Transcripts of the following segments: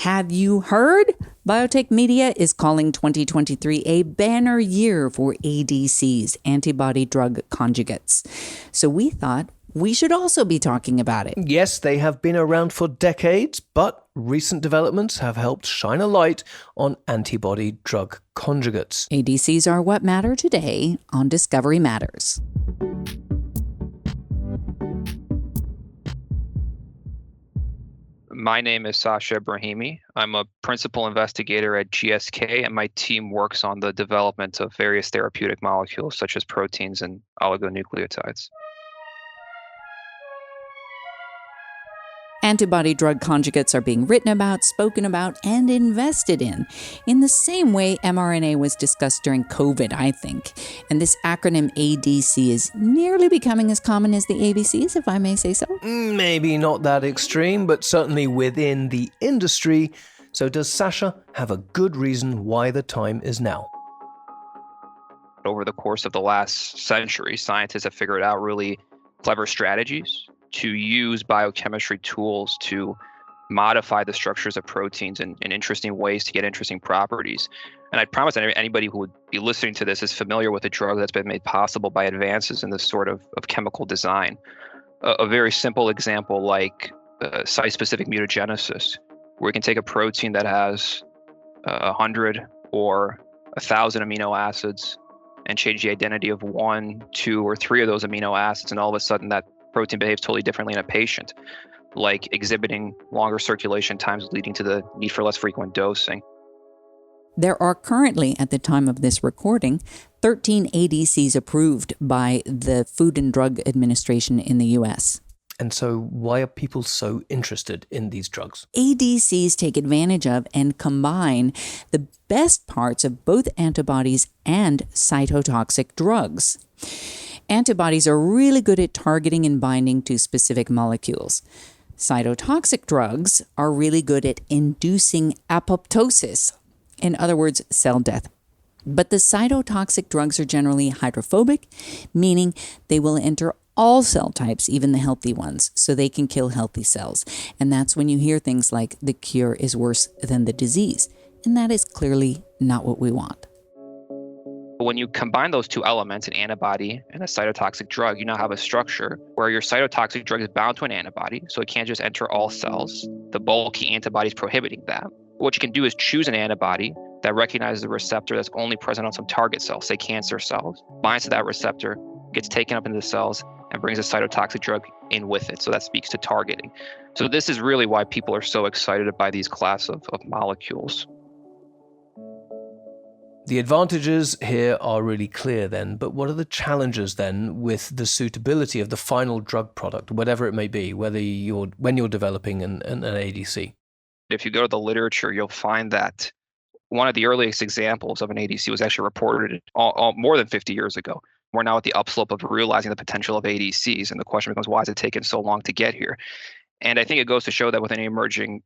Have you heard? Biotech media is calling 2023 a banner year for ADCs, antibody drug conjugates. So we thought we should also be talking about it. Yes, they have been around for decades, but recent developments have helped shine a light on antibody drug conjugates. ADCs are what matter today on Discovery Matters. My name is Sasha Ebrahimi. I'm a principal investigator at GSK, and my team works on the development of various therapeutic molecules such as proteins and oligonucleotides. Antibody drug conjugates are being written about, spoken about, and invested in the same way mRNA was discussed during COVID, I think. And this acronym ADC is nearly becoming as common as the ABCs, if I may say so. Maybe not that extreme, but certainly within the industry. So does Sasha have a good reason why the time is now? Over the course of the last century, scientists have figured out really clever strategies to use biochemistry tools to modify the structures of proteins in interesting ways to get interesting properties. And I promise that anybody who would be listening to this is familiar with a drug that's been made possible by advances in this sort of chemical design. A very simple example like site-specific mutagenesis, where we can take a protein that has 100 or 1,000 amino acids and change the identity of 1, 2, or 3 of those amino acids, and all of a sudden that protein behaves totally differently in a patient, like exhibiting longer circulation times leading to the need for less frequent dosing. There are currently, at the time of this recording, 13 ADCs approved by the Food and Drug Administration in the U.S. And so why are people so interested in these drugs? ADCs take advantage of and combine the best parts of both antibodies and cytotoxic drugs. Antibodies are really good at targeting and binding to specific molecules. Cytotoxic drugs are really good at inducing apoptosis, in other words, cell death. But the cytotoxic drugs are generally hydrophobic, meaning they will enter all cell types, even the healthy ones, so they can kill healthy cells. And that's when you hear things like the cure is worse than the disease. And that is clearly not what we want. When you combine those two elements, an antibody and a cytotoxic drug, you now have a structure where your cytotoxic drug is bound to an antibody, so it can't just enter all cells. The bulky antibody is prohibiting that. What you can do is choose an antibody that recognizes a receptor that's only present on some target cells, say cancer cells, binds to that receptor, gets taken up into the cells, and brings a cytotoxic drug in with it. So that speaks to targeting. So this is really why people are so excited by these class of molecules. The advantages here are really clear then, but what are the challenges then with the suitability of the final drug product, whatever it may be, when you're developing an ADC? If you go to the literature, you'll find that one of the earliest examples of an ADC was actually reported more than 50 years ago. We're now at the upslope of realizing the potential of ADCs, and the question becomes, why has it taken so long to get here? And I think it goes to show that with any emerging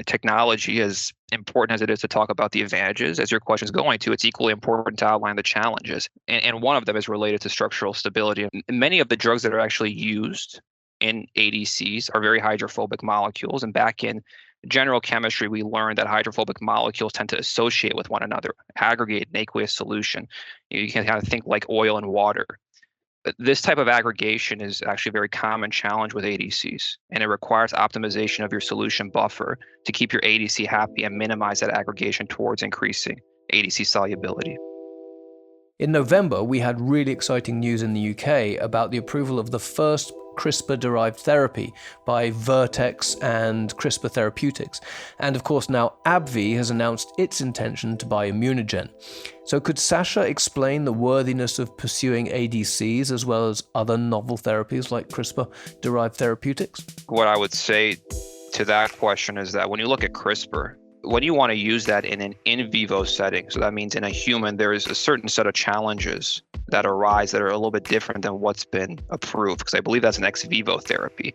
technology, as important as it is to talk about the advantages, as your question is going to, it's equally important to outline the challenges. And one of them is related to structural stability. And many of the drugs that are actually used in ADCs are very hydrophobic molecules. And back in general chemistry, we learned that hydrophobic molecules tend to associate with one another, aggregate in aqueous solution. You can kind of think like oil and water. This type of aggregation is actually a very common challenge with ADCs, and it requires optimization of your solution buffer to keep your ADC happy and minimize that aggregation towards increasing ADC solubility. In November, we had really exciting news in the UK about the approval of the first CRISPR-derived therapy by Vertex and CRISPR Therapeutics. And of course now AbbVie has announced its intention to buy ImmunoGen. So could Sasha explain the worthiness of pursuing ADCs as well as other novel therapies like CRISPR-derived therapeutics? What I would say to that question is that when you look at CRISPR, when you want to use that in an in vivo setting, so that means in a human, there is a certain set of challenges that arise that are a little bit different than what's been approved, because I believe that's an ex vivo therapy.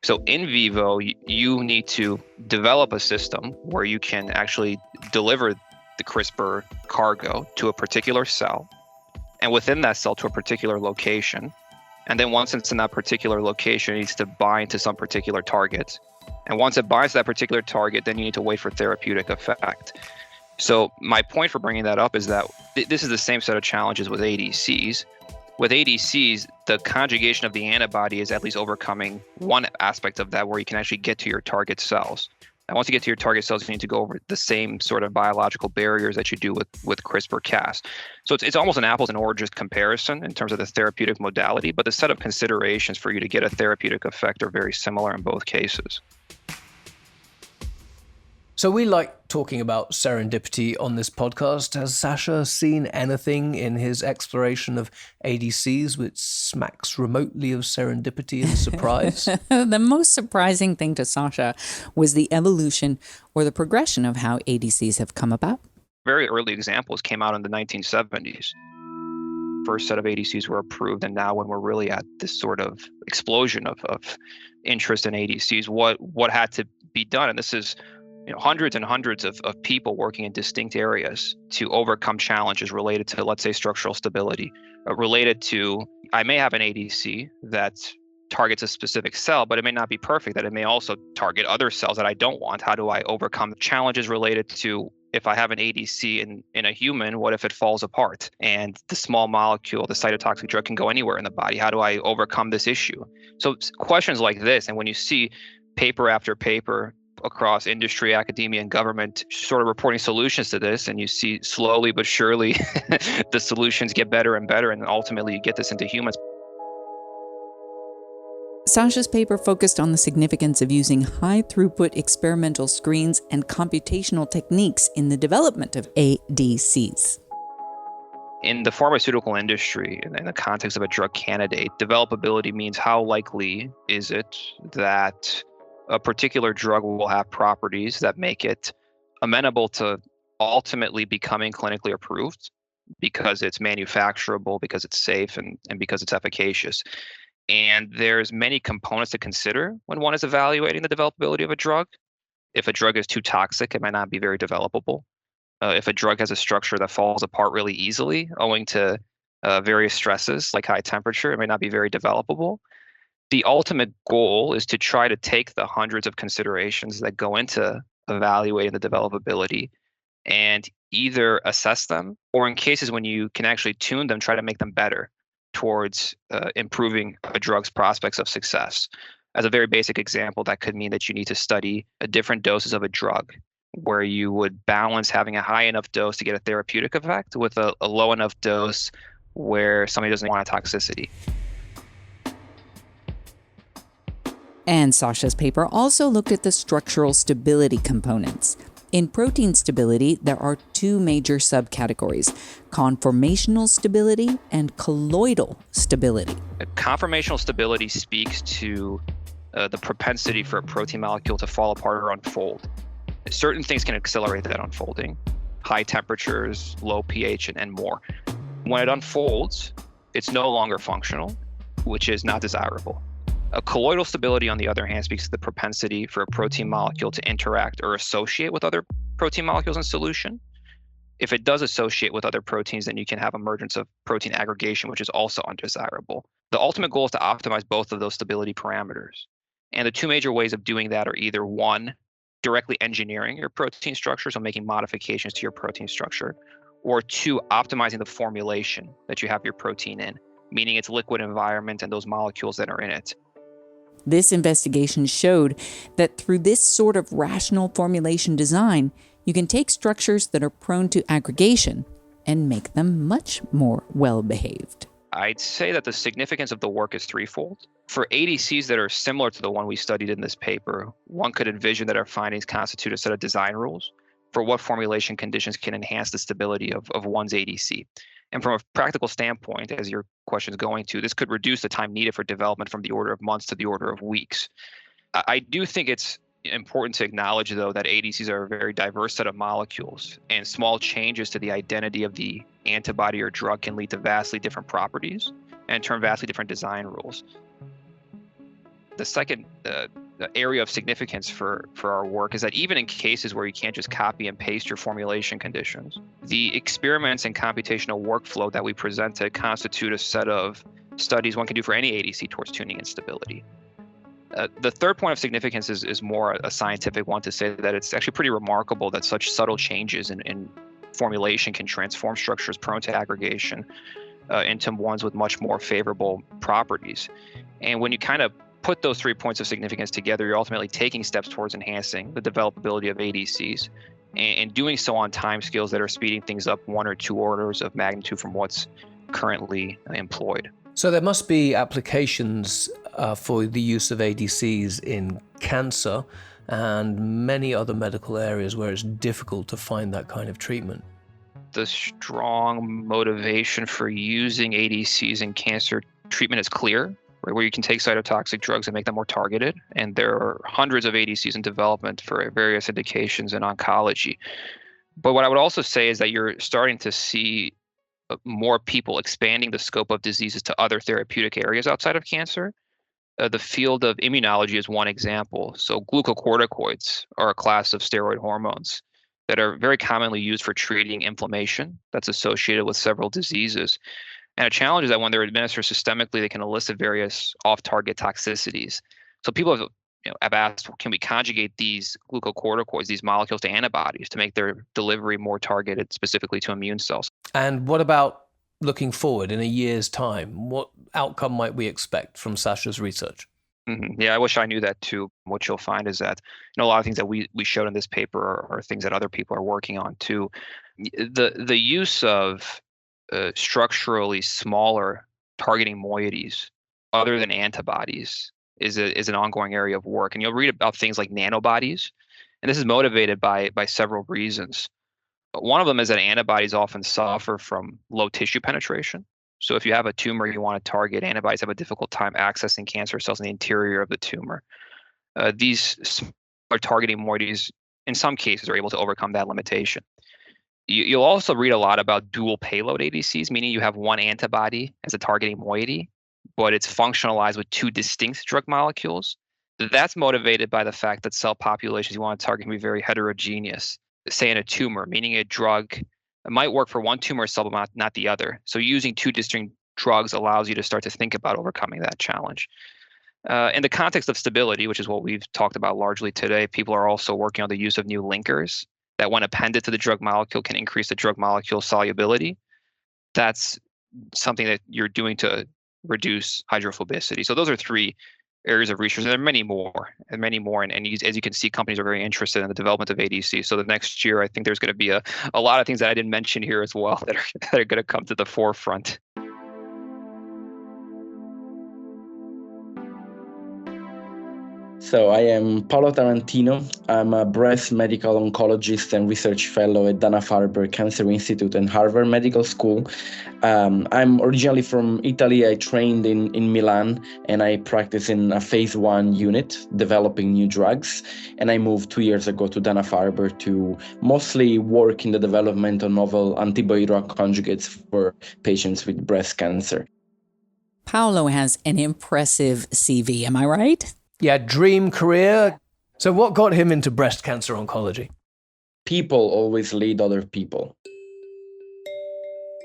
So in vivo, you need to develop a system where you can actually deliver the CRISPR cargo to a particular cell, and within that cell to a particular location. And then once it's in that particular location, it needs to bind to some particular target. And once it binds to that particular target, then you need to wait for therapeutic effect. So my point for bringing that up is that this is the same set of challenges with ADCs. With ADCs, the conjugation of the antibody is at least overcoming one aspect of that, where you can actually get to your target cells. And once you get to your target cells, you need to go over the same sort of biological barriers that you do with CRISPR-Cas. So it's almost an apples and oranges comparison in terms of the therapeutic modality, but the set of considerations for you to get a therapeutic effect are very similar in both cases. So we like talking about serendipity on this podcast. Has Sasha seen anything in his exploration of ADCs which smacks remotely of serendipity and surprise? The most surprising thing to Sasha was the evolution or the progression of how ADCs have come about. Very early examples came out in the 1970s. First set of ADCs were approved, and now when we're really at this sort of explosion of interest in ADCs, what had to be done, and this is hundreds and hundreds of people working in distinct areas to overcome challenges related to, let's say, structural stability, related to, I may have an ADC that targets a specific cell, but it may not be perfect, that it may also target other cells that I don't want. How do I overcome challenges related to, if I have an ADC in a human, what if it falls apart and the small molecule, the cytotoxic drug, can go anywhere in the body? How do I overcome this issue? So questions like this, and when you see paper after paper across industry, academia, and government sort of reporting solutions to this, and you see slowly but surely the solutions get better and better, and ultimately you get this into humans. Sasha's paper focused on the significance of using high-throughput experimental screens and computational techniques in the development of ADCs. In the pharmaceutical industry, in the context of a drug candidate, developability means how likely is it that a particular drug will have properties that make it amenable to ultimately becoming clinically approved because it's manufacturable, because it's safe, and because it's efficacious. And there's many components to consider when one is evaluating the developability of a drug. If a drug is too toxic, it might not be very developable. If a drug has a structure that falls apart really easily owing to various stresses like high temperature, it may not be very developable. The ultimate goal is to try to take the hundreds of considerations that go into evaluating the developability and either assess them, or in cases when you can actually tune them, try to make them better towards improving a drug's prospects of success. As a very basic example, that could mean that you need to study different doses of a drug, where you would balance having a high enough dose to get a therapeutic effect with a low enough dose where somebody doesn't want a toxicity. And Sasha's paper also looked at the structural stability components. In protein stability, there are two major subcategories: conformational stability and colloidal stability. Conformational stability speaks to the propensity for a protein molecule to fall apart or unfold. Certain things can accelerate that unfolding: high temperatures, low pH, and more. When it unfolds, it's no longer functional, which is not desirable. A colloidal stability, on the other hand, speaks to the propensity for a protein molecule to interact or associate with other protein molecules in solution. If it does associate with other proteins, then you can have emergence of protein aggregation, which is also undesirable. The ultimate goal is to optimize both of those stability parameters. And the two major ways of doing that are either one, directly engineering your protein structure, so making modifications to your protein structure, or two, optimizing the formulation that you have your protein in, meaning its liquid environment and those molecules that are in it. This investigation showed that through this sort of rational formulation design, you can take structures that are prone to aggregation and make them much more well-behaved. I'd say that the significance of the work is threefold. For ADCs that are similar to the one we studied in this paper, one could envision that our findings constitute a set of design rules for what formulation conditions can enhance the stability of one's ADC. And from a practical standpoint, as your question is going to, this could reduce the time needed for development from the order of months to the order of weeks. I do think it's important to acknowledge, though, that ADCs are a very diverse set of molecules, and small changes to the identity of the antibody or drug can lead to vastly different properties and turn vastly different design rules. The second area of significance for our work is that even in cases where you can't just copy and paste your formulation conditions, the experiments and computational workflow that we presented constitute a set of studies one can do for any ADC towards tuning and stability. The third point of significance is more a scientific one, to say that it's actually pretty remarkable that such subtle changes in formulation can transform structures prone to aggregation into ones with much more favorable properties. And when you kind of put those 3 points of significance together, you're ultimately taking steps towards enhancing the developability of ADCs, and doing so on timescales that are speeding things up 1 or 2 orders of magnitude from what's currently employed. So there must be applications for the use of ADCs in cancer and many other medical areas where it's difficult to find that kind of treatment. The strong motivation for using ADCs in cancer treatment is clear, right, where you can take cytotoxic drugs and make them more targeted. And there are hundreds of ADCs in development for various indications in oncology. But what I would also say is that you're starting to see more people expanding the scope of diseases to other therapeutic areas outside of cancer. The field of immunology is one example. So glucocorticoids are a class of steroid hormones that are very commonly used for treating inflammation that's associated with several diseases. And a challenge is that when they're administered systemically, they can elicit various off-target toxicities. So people have asked, can we conjugate these glucocorticoids, these molecules, to antibodies to make their delivery more targeted specifically to immune cells? And what about looking forward in a year's time? What outcome might we expect from Sasha's research? Mm-hmm. Yeah, I wish I knew that too. What you'll find is that a lot of things that we showed in this paper are things that other people are working on too. The use of structurally smaller targeting moieties other than antibodies is an ongoing area of work. And you'll read about things like nanobodies, and this is motivated by several reasons. One of them is that antibodies often suffer from low tissue penetration. So if you have a tumor you want to target, antibodies have a difficult time accessing cancer cells in the interior of the tumor. These smaller targeting moieties, in some cases, are able to overcome that limitation. You'll also read a lot about dual payload ADCs, meaning you have one antibody as a targeting moiety, but it's functionalized with 2 distinct drug molecules. That's motivated by the fact that cell populations you want to target can be very heterogeneous, say in a tumor, meaning a drug might work for one tumor cell, but not the other. So using 2 distinct drugs allows you to start to think about overcoming that challenge. In the context of stability, which is what we've talked about largely today, people are also working on the use of new linkers that, when appended to the drug molecule, can increase the drug molecule solubility. That's something that you're doing to reduce hydrophobicity. So those are 3 areas of research. There are many more. And as you can see, companies are very interested in the development of ADC. So the next year, I think there's going to be a lot of things that I didn't mention here as well that are going to come to the forefront. So I am Paolo Tarantino. I'm a breast medical oncologist and research fellow at Dana-Farber Cancer Institute and Harvard Medical School. I'm originally from Italy. I trained in Milan, and I practice in a phase 1 unit developing new drugs. And I moved 2 years ago to Dana-Farber to mostly work in the development of novel antibody-drug conjugates for patients with breast cancer. Paolo has an impressive CV, am I right? Yeah, dream career. So what got him into breast cancer oncology? People always lead other people.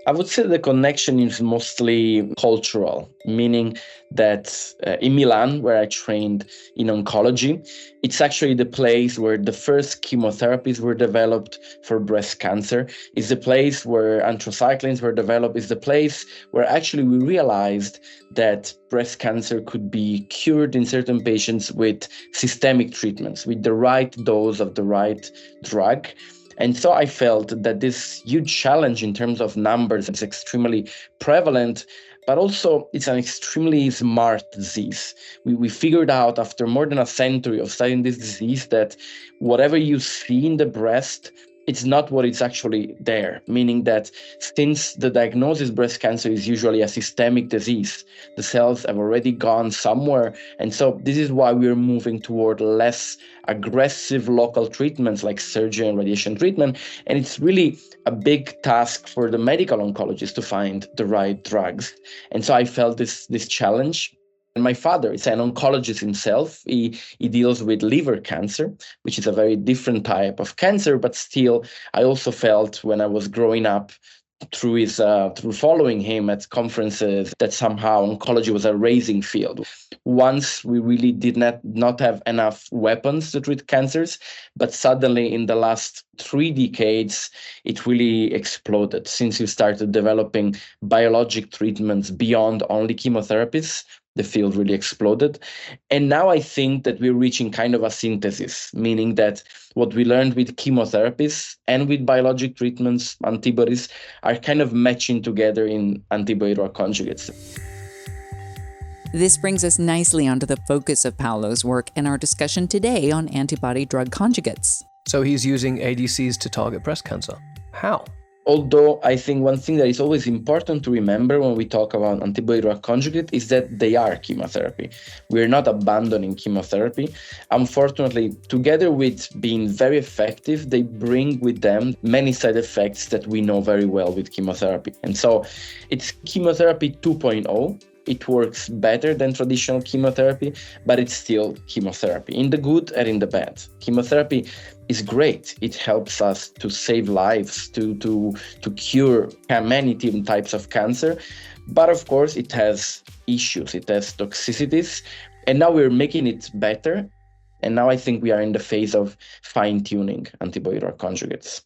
I would say the connection is mostly cultural, meaning that in Milan, where I trained in oncology, it's actually the place where the first chemotherapies were developed for breast cancer. It's the place where anthracyclines were developed. It's the place where actually we realized that breast cancer could be cured in certain patients with systemic treatments, with the right dose of the right drug. And so I felt that this huge challenge in terms of numbers is extremely prevalent, but also it's an extremely smart disease. We figured out after more than a century of studying this disease that whatever you see in the breast, it's not what is actually there, meaning that since the diagnosis breast cancer is usually a systemic disease, the cells have already gone somewhere. And so this is why we're moving toward less aggressive local treatments like surgery and radiation treatment. And it's really a big task for the medical oncologist to find the right drugs. And so I felt this challenge. And my father is an oncologist himself. He deals with liver cancer, which is a very different type of cancer, but still, I also felt when I was growing up through following him at conferences that somehow oncology was a rising field. Once we really did not have enough weapons to treat cancers, but suddenly in the last 3 decades, it really exploded. Since we started developing biologic treatments beyond only chemotherapies, the field really exploded. And now I think that we're reaching kind of a synthesis, meaning that what we learned with chemotherapies and with biologic treatments, antibodies, are kind of matching together in antibody-drug conjugates. This brings us nicely onto the focus of Paolo's work and our discussion today on antibody-drug conjugates. So he's using ADCs to target breast cancer. How? Although I think one thing that is always important to remember when we talk about antibody-drug conjugate is that they are chemotherapy. We're not abandoning chemotherapy. Unfortunately, together with being very effective, they bring with them many side effects that we know very well with chemotherapy. And so it's chemotherapy 2.0. It works better than traditional chemotherapy, but it's still chemotherapy, in the good and in the bad. Chemotherapy is great. It helps us to save lives, to cure many different types of cancer. But of course, it has issues, it has toxicities. And now we're making it better. And now I think we are in the phase of fine-tuning antibody-drug conjugates.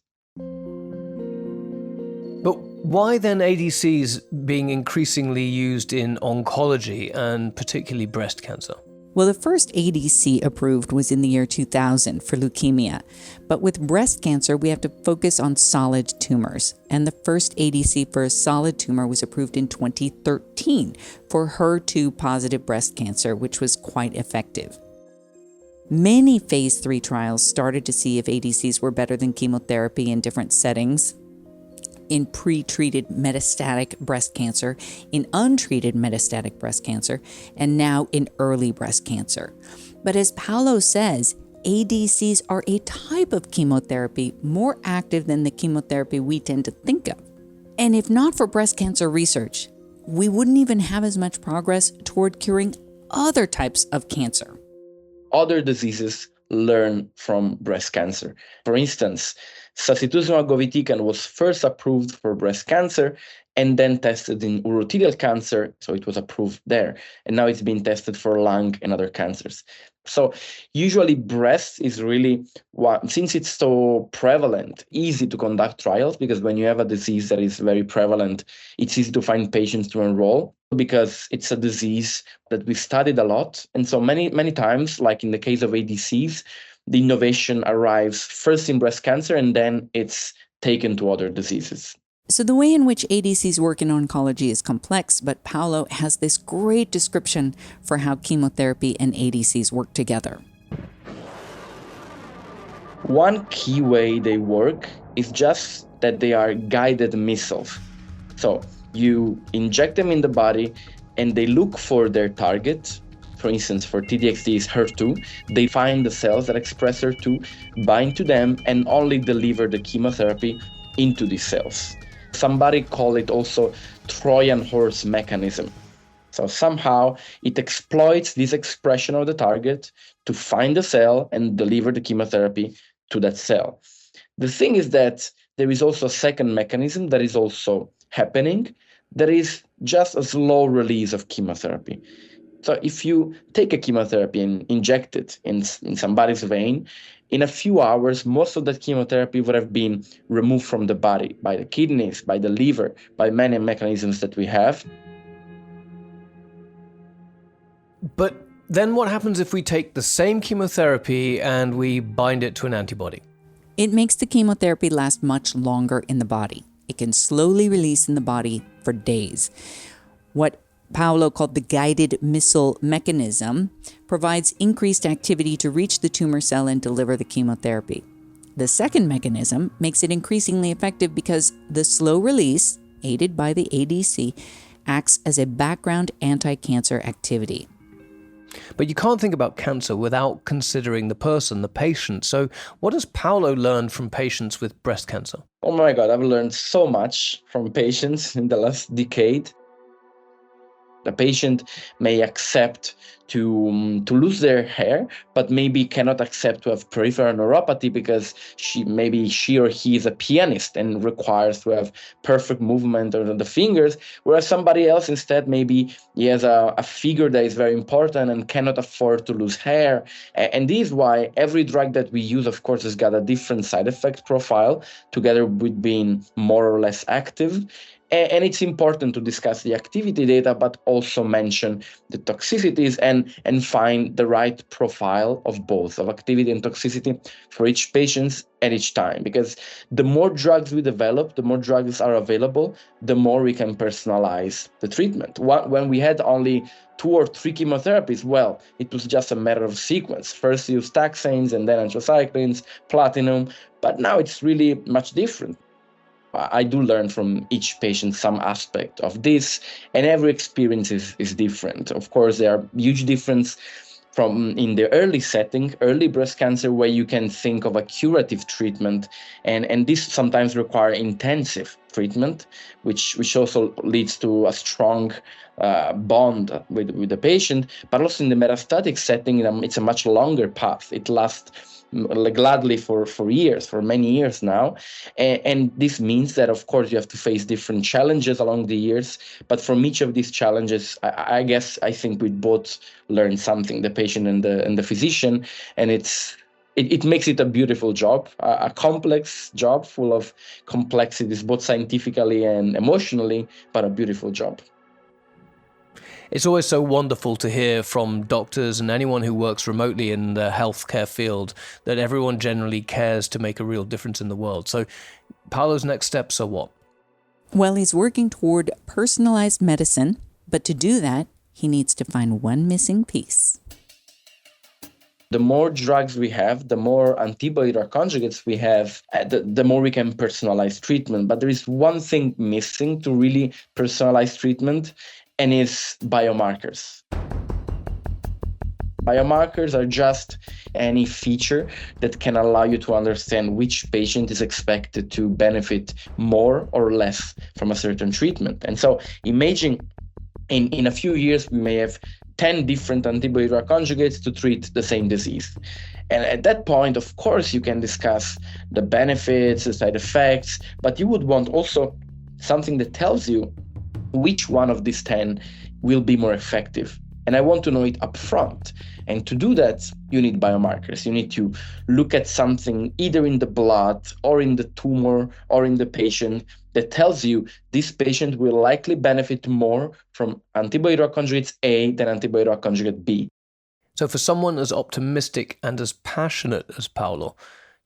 But why then ADCs being increasingly used in oncology and particularly breast cancer? Well, the first ADC approved was in the year 2000 for leukemia. But with breast cancer, we have to focus on solid tumors. And the first ADC for a solid tumor was approved in 2013 for HER2-positive breast cancer, which was quite effective. Many phase 3 trials started to see if ADCs were better than chemotherapy in different settings. In pre-treated metastatic breast cancer, in untreated metastatic breast cancer, and now in early breast cancer. But as Paolo says, ADCs are a type of chemotherapy more active than the chemotherapy we tend to think of. And if not for breast cancer research, we wouldn't even have as much progress toward curing other types of cancer. Other diseases learn from breast cancer. For instance, sacituzumab govitecan was first approved for breast cancer and then tested in urothelial cancer, so it was approved there. And now it's being tested for lung and other cancers. So usually breast is really, since it's so prevalent, easy to conduct trials, because when you have a disease that is very prevalent, it's easy to find patients to enroll because it's a disease that we studied a lot. And so many times, like in the case of ADCs, the innovation arrives first in breast cancer and then it's taken to other diseases. So the way in which ADCs work in oncology is complex, but Paolo has this great description for how chemotherapy and ADCs work together. One key way they work is just that they are guided missiles. So you inject them in the body and they look for their target. For instance, for TDXDs HER2, they find the cells that express HER2, bind to them, and only deliver the chemotherapy into these cells. Somebody call it also Trojan horse mechanism. So somehow it exploits this expression of the target to find the cell and deliver the chemotherapy to that cell. The thing is that there is also a second mechanism that is also happening, that is just a slow release of chemotherapy. So if you take a chemotherapy and inject it in somebody's vein, in a few hours, most of that chemotherapy would have been removed from the body by the kidneys, by the liver, by many mechanisms that we have. But then what happens if we take the same chemotherapy and we bind it to an antibody? It makes the chemotherapy last much longer in the body. It can slowly release in the body for days. What Paolo called the guided missile mechanism provides increased activity to reach the tumor cell and deliver the chemotherapy. The second mechanism makes it increasingly effective because the slow release, aided by the ADC, acts as a background anti-cancer activity. But you can't think about cancer without considering the person, the patient. So what does Paolo learn from patients with breast cancer? Oh my God, I've learned so much from patients in the last decade. The patient may accept to lose their hair, but maybe cannot accept to have peripheral neuropathy because she or he is a pianist and requires to have perfect movement of the fingers, whereas somebody else instead maybe he has a figure that is very important and cannot afford to lose hair. And this is why every drug that we use, of course, has got a different side effect profile, together with being more or less active. And it's important to discuss the activity data, but also mention the toxicities and find the right profile of both, of activity and toxicity for each patient at each time. Because the more drugs we develop, the more drugs are available, the more we can personalize the treatment. When we had only 2 or 3 chemotherapies, well, it was just a matter of sequence. First use taxanes and then anthracyclines, platinum, but now it's really much different. I do learn from each patient some aspect of this, and every experience is different. Of course, there are huge differences from in the early setting, early breast cancer, where you can think of a curative treatment, and this sometimes require intensive treatment, which also leads to a strong bond with the patient. But also in the metastatic setting, it's a much longer path. It lasts gladly for years, for many years now. And this means that, of course, you have to face different challenges along the years. But from each of these challenges, I think we both learn something, the patient and the physician. And it makes it a beautiful job, a complex job full of complexities, both scientifically and emotionally, but a beautiful job. It's always so wonderful to hear from doctors and anyone who works remotely in the healthcare field that everyone generally cares to make a real difference in the world. So Paolo's next steps are what? Well, he's working toward personalized medicine, but to do that, he needs to find one missing piece. The more drugs we have, the more antibody drug conjugates we have, the more we can personalize treatment. But there is one thing missing to really personalize treatment, and it's biomarkers. Biomarkers are just any feature that can allow you to understand which patient is expected to benefit more or less from a certain treatment. And so imagine in a few years, we may have 10 different antibody drug conjugates to treat the same disease. And at that point, of course, you can discuss the benefits, the side effects, but you would want also something that tells you which one of these 10 will be more effective. And I want to know it upfront. And to do that, you need biomarkers. You need to look at something either in the blood or in the tumor or in the patient that tells you this patient will likely benefit more from antibody drug conjugates A than antibody drug conjugate B. So for someone as optimistic and as passionate as Paolo,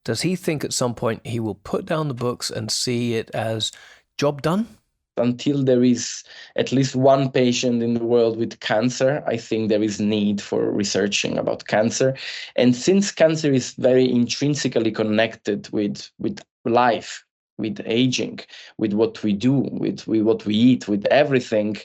does he think at some point he will put down the books and see it as job done? Until there is at least one patient in the world with cancer, I think there is need for researching about cancer. And since cancer is very intrinsically connected with life, with aging, with what we do, with what we eat, with everything,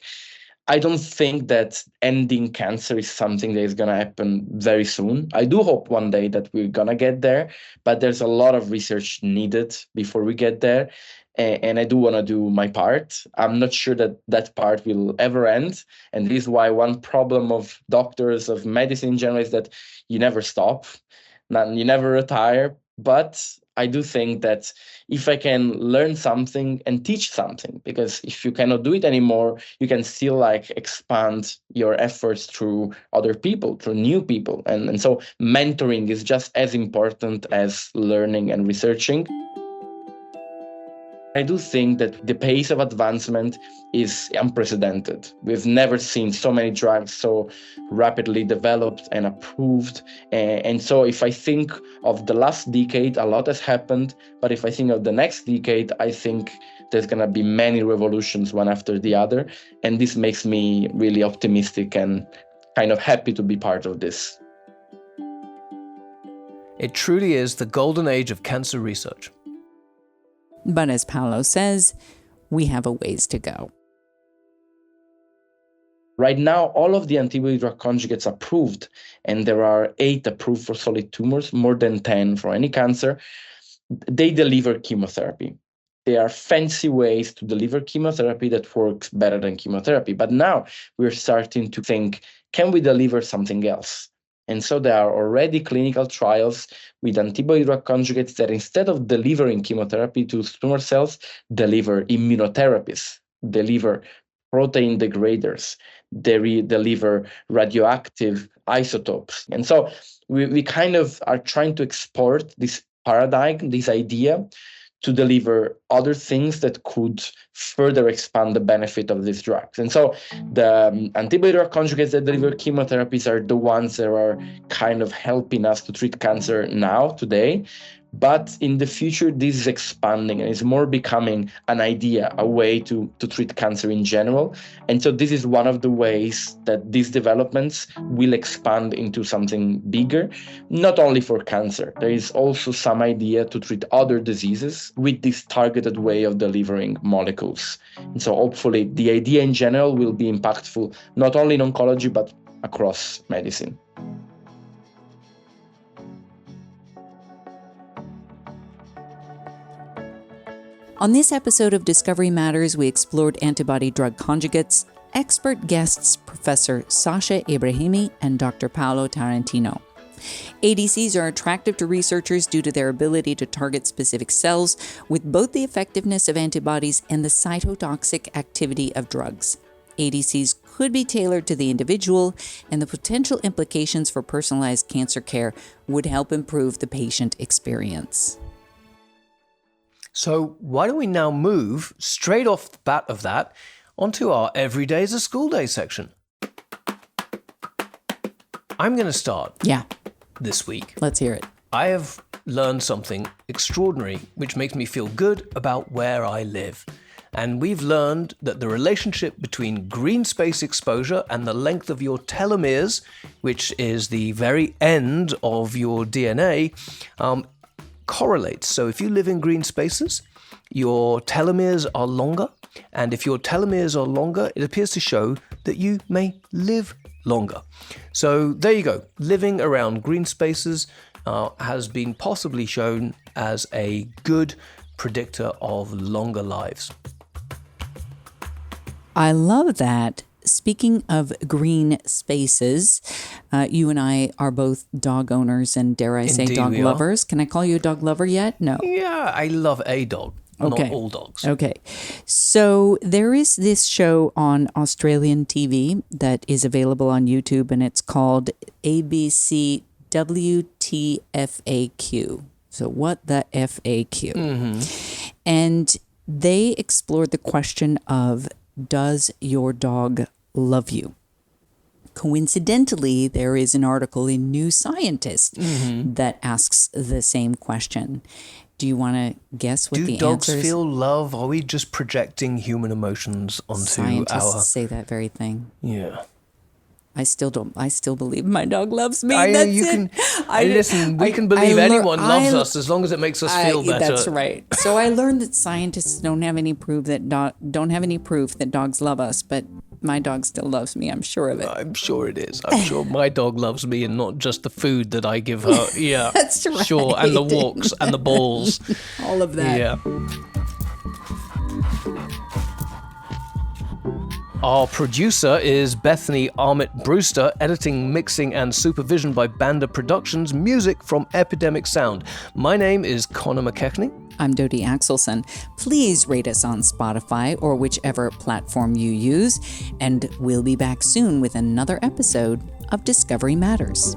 I don't think that ending cancer is something that is going to happen very soon. I do hope one day that we're going to get there, but there's a lot of research needed before we get there. And I do want to do my part. I'm not sure that part will ever end. And this is why one problem of doctors, of medicine in general, is that you never stop, you never retire. But I do think that if I can learn something and teach something, because if you cannot do it anymore, you can still expand your efforts through other people, through new people. And so mentoring is just as important as learning and researching. I do think that the pace of advancement is unprecedented. We've never seen so many drugs so rapidly developed and approved. And so if I think of the last decade, a lot has happened. But if I think of the next decade, I think there's going to be many revolutions, one after the other. And this makes me really optimistic and kind of happy to be part of this. It truly is the golden age of cancer research. But as Paolo says, we have a ways to go. Right now, all of the antibody drug conjugates approved, and there are 8 approved for solid tumors, more than 10 for any cancer, they deliver chemotherapy. There are fancy ways to deliver chemotherapy that works better than chemotherapy. But now we're starting to think, can we deliver something else? And so there are already clinical trials with antibody drug conjugates that instead of delivering chemotherapy to tumor cells, deliver immunotherapies, deliver protein degraders, they deliver radioactive isotopes. And so we kind of are trying to export this paradigm, this idea, to deliver other things that could further expand the benefit of these drugs. And so the antibody drug conjugates that deliver chemotherapies are the ones that are kind of helping us to treat cancer now, today. But in the future, this is expanding and is more becoming an idea, a way to treat cancer in general. And so this is one of the ways that these developments will expand into something bigger, not only for cancer. There is also some idea to treat other diseases with this targeted way of delivering molecules. And so hopefully the idea in general will be impactful, not only in oncology, but across medicine. On this episode of Discovery Matters, we explored antibody drug conjugates, expert guests Professor Sasha Ebrahimi and Dr. Paolo Tarantino. ADCs are attractive to researchers due to their ability to target specific cells with both the effectiveness of antibodies and the cytotoxic activity of drugs. ADCs could be tailored to the individual, and the potential implications for personalized cancer care would help improve the patient experience. So why don't we now move straight off the bat of that onto our Every Day is a School Day section. I'm going to start this week. Let's hear it. I have learned something extraordinary which makes me feel good about where I live. And we've learned that the relationship between green space exposure and the length of your telomeres, which is the very end of your DNA, correlates. So if you live in green spaces, your telomeres are longer. And if your telomeres are longer, it appears to show that you may live longer. So there you go. Living around green spaces has been possibly shown as a good predictor of longer lives. I love that. Speaking of green spaces, you and I are both dog owners and, dare I say, dog lovers. Can I call you a dog lover yet? No. Yeah, I love a dog, okay. Not all dogs. Okay. So there is this show on Australian TV that is available on YouTube, and it's called ABC WTFAQ. So what the FAQ? Mm-hmm. And they explored the question of, does your dog love you? Coincidentally, there is an article in New Scientist that asks the same question. Do you want to guess what the answer is? Do dogs feel love? Are we just projecting human emotions onto Scientists say that very thing. Yeah. I still don't. I still believe my dog loves me. Listen, we can believe anyone loves us as long as it makes us feel better. That's right. So I learned that scientists don't have any proof that dogs love us, but my dog still loves me. I'm sure of it. I'm sure it is. I'm sure my dog loves me, and not just the food that I give her. Yeah, that's right. Sure, and the walks and the balls, all of that. Yeah. Our producer is Bethany Armit Brewster, editing, mixing, and supervision by Banda Productions, music from Epidemic Sound. My name is Connor McKechnie. I'm Dodie Axelson. Please rate us on Spotify or whichever platform you use, and we'll be back soon with another episode of Discovery Matters.